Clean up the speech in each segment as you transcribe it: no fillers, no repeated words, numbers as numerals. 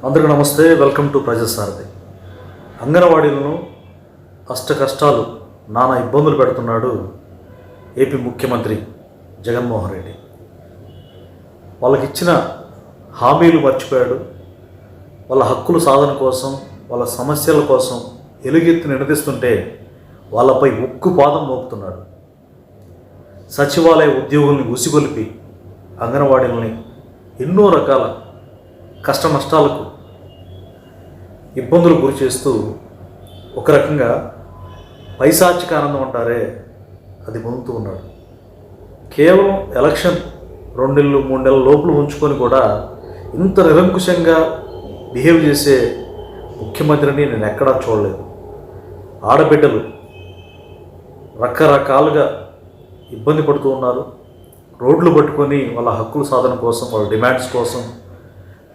అందరికీ నమస్తే. Welcome to ప్రజాసారథి. అంగన్వాడీలను అష్ట కష్టాలు నానా ఇబ్బందులు పెడుతున్నాడు ఏపీ ముఖ్యమంత్రి జగన్మోహన్ రెడ్డి. వాళ్ళకి ఇచ్చిన హామీలు మర్చిపోయాడు. వాళ్ళ హక్కుల సాధన కోసం, వాళ్ళ సమస్యల కోసం ఎలుగెత్తి నిలదీస్తుంటే వాళ్ళపై ఉక్కు పాదం మోపుతున్నాడు. సచివాలయ ఉద్యోగుల్ని ఉసిగొలిపి అంగన్వాడీలని ఎన్నో రకాల కష్ట నష్టాలకు ఇబ్బందులు గురి చేస్తూ ఒక రకంగా పైశాచిక ఆనందం అంటారే అది పొందుతూ ఉన్నాడు. కేవలం ఎలక్షన్ 2 నెలలు 3 నెలల లోపల ఉంచుకొని కూడా ఇంత నిరంకుశంగా బిహేవ్ చేసే ముఖ్యమంత్రిని నేను ఎక్కడా చూడలేదు. ఆడబిడ్డలు రకరకాలుగా ఇబ్బంది పడుతూ ఉన్నారు. రోడ్లు పట్టుకొని వాళ్ళ హక్కుల సాధన కోసం, వాళ్ళ డిమాండ్స్ కోసం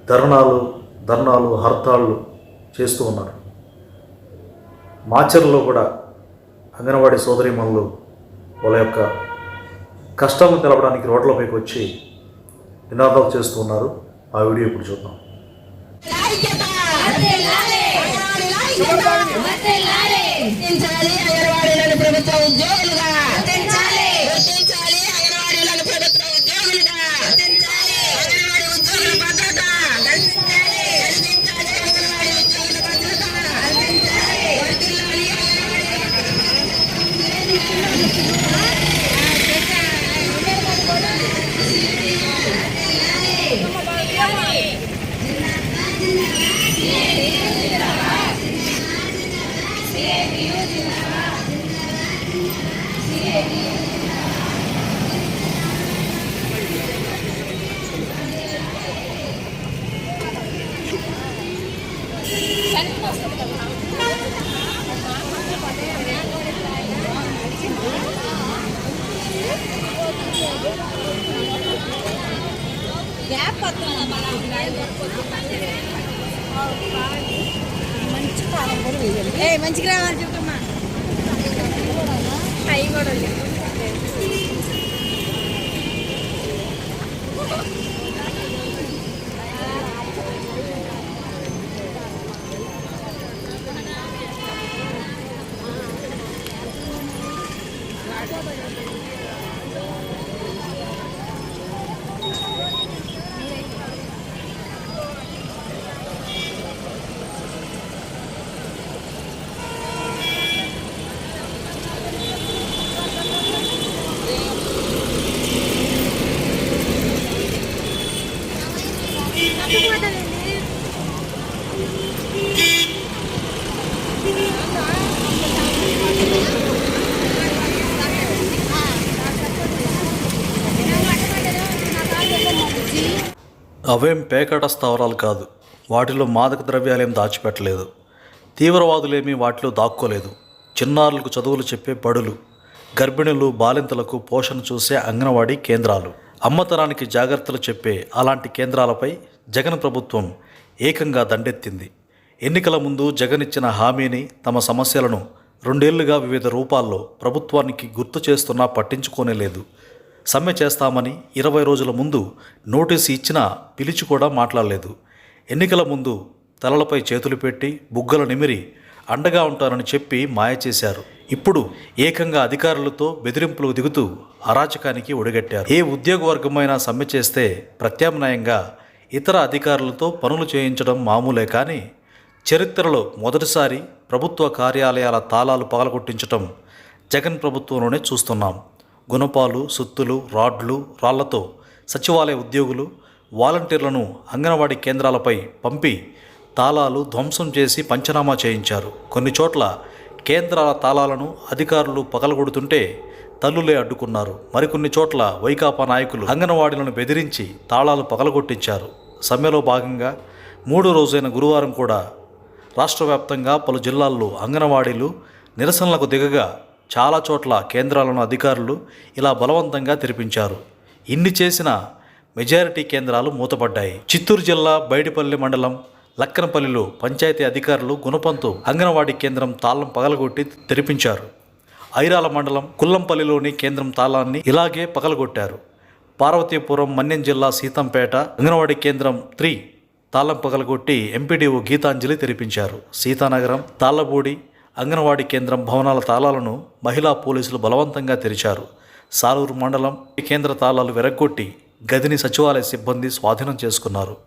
ధర్నాలు హర్తాళ్ళు చేస్తూ ఉన్నారు. మాచర్లో కూడా అంగన్వాడీ సోదరీమణులు వాళ్ళ యొక్క కష్టాలను తెలపడానికి రోడ్లపైకి వచ్చి నినాదాలు చేస్తూ ఉన్నారు. ఆ వీడియో ఇప్పుడు చూద్దాం. మంచిగా రావాలి చెప్పమ్మా. అవి కూడా అవేం పేకాట స్థావరాలు కాదు. వాటిలో మాదక ద్రవ్యాలేం దాచిపెట్టలేదు. తీవ్రవాదులేమీ వాటిలో దాక్కోలేదు. చిన్నారులకు చదువులు చెప్పే బడులు, గర్భిణులు బాలింతలకు పోషణ చూసే అంగన్వాడీ కేంద్రాలు, అమ్మతనానికి జాగ్రత్తలు చెప్పే అలాంటి కేంద్రాలపై జగన్ ప్రభుత్వం ఏకంగా దండెత్తింది. ఎన్నికల ముందు జగన్ ఇచ్చిన హామీని, తమ సమస్యలను 2 ఏళ్లుగా వివిధ రూపాల్లో ప్రభుత్వానికి గుర్తు చేస్తున్నా పట్టించుకోనే లేదు. సమ్మె చేస్తామని 20 రోజుల ముందు నోటీసు ఇచ్చినా పిలిచి కూడా మాట్లాడలేదు. ఎన్నికల ముందు తలలపై చేతులు పెట్టి బుగ్గల నిమిరి అండగా ఉంటానని చెప్పి మాయ చేశారు. ఇప్పుడు ఏకంగా అధికారులతో బెదిరింపులు దిగుతూ అరాచకానికి ఒడిగట్టారు. ఏ ఉద్యోగ వర్గమైనా సమ్మె చేస్తే ప్రత్యామ్నాయంగా ఇతర అధికారులతో పనులు చేయించడం మామూలే. కానీ చరిత్రలో మొదటిసారి ప్రభుత్వ కార్యాలయాల తాళాలు పగలగొట్టించడం జగన్ ప్రభుత్వంలోనే చూస్తున్నాం. గుణపాలు, సుత్తులు, రాడ్లు, రాళ్లతో సచివాలయ ఉద్యోగులు, వాలంటీర్లను అంగన్వాడీ కేంద్రాలపై పంపి తాళాలు ధ్వంసం చేసి పంచనామా చేయించారు. కొన్ని చోట్ల కేంద్రాల తాళాలను అధికారులు పగలగొడుతుంటే తల్లులే అడ్డుకున్నారు. మరికొన్ని చోట్ల వైకాపా నాయకులు అంగన్వాడీలను బెదిరించి తాళాలు పగలగొట్టించారు. సమ్మెలో భాగంగా 3వ రోజైన గురువారం కూడా రాష్ట్ర వ్యాప్తంగా పలు జిల్లాల్లో అంగన్వాడీలు నిరసనలకు దిగగా చాలా చోట్ల కేంద్రాలను అధికారులు ఇలా బలవంతంగా తెరిపించారు. ఇన్ని చేసిన మెజారిటీ కేంద్రాలు మూతపడ్డాయి. చిత్తూరు జిల్లా బైడిపల్లి మండలం లక్కనపల్లిలో పంచాయతీ అధికారులు గుణపంతో అంగన్వాడీ కేంద్రం తాళం పగలగొట్టి తెరిపించారు. ఐరాల మండలం కుల్లంపల్లిలోని కేంద్రం తాళాన్ని ఇలాగే పగలగొట్టారు. పార్వతీపురం, మన్యం జిల్లా సీతంపేట అంగన్వాడీ కేంద్రం 3 తాళం పగలగొట్టి ఎంపీడీఓ గీతాంజలి తెరిపించారు. సీతానగరం, తాళ్లపూడి అంగన్వాడీ కేంద్రం భవనాల తాళాలను మహిళా పోలీసులు బలవంతంగా తెరిచారు. సాలూరు మండలం కేంద్ర తాళాలు విరగ్గొట్టి గదిని సచివాలయ సిబ్బంది స్వాధీనం చేసుకున్నారు.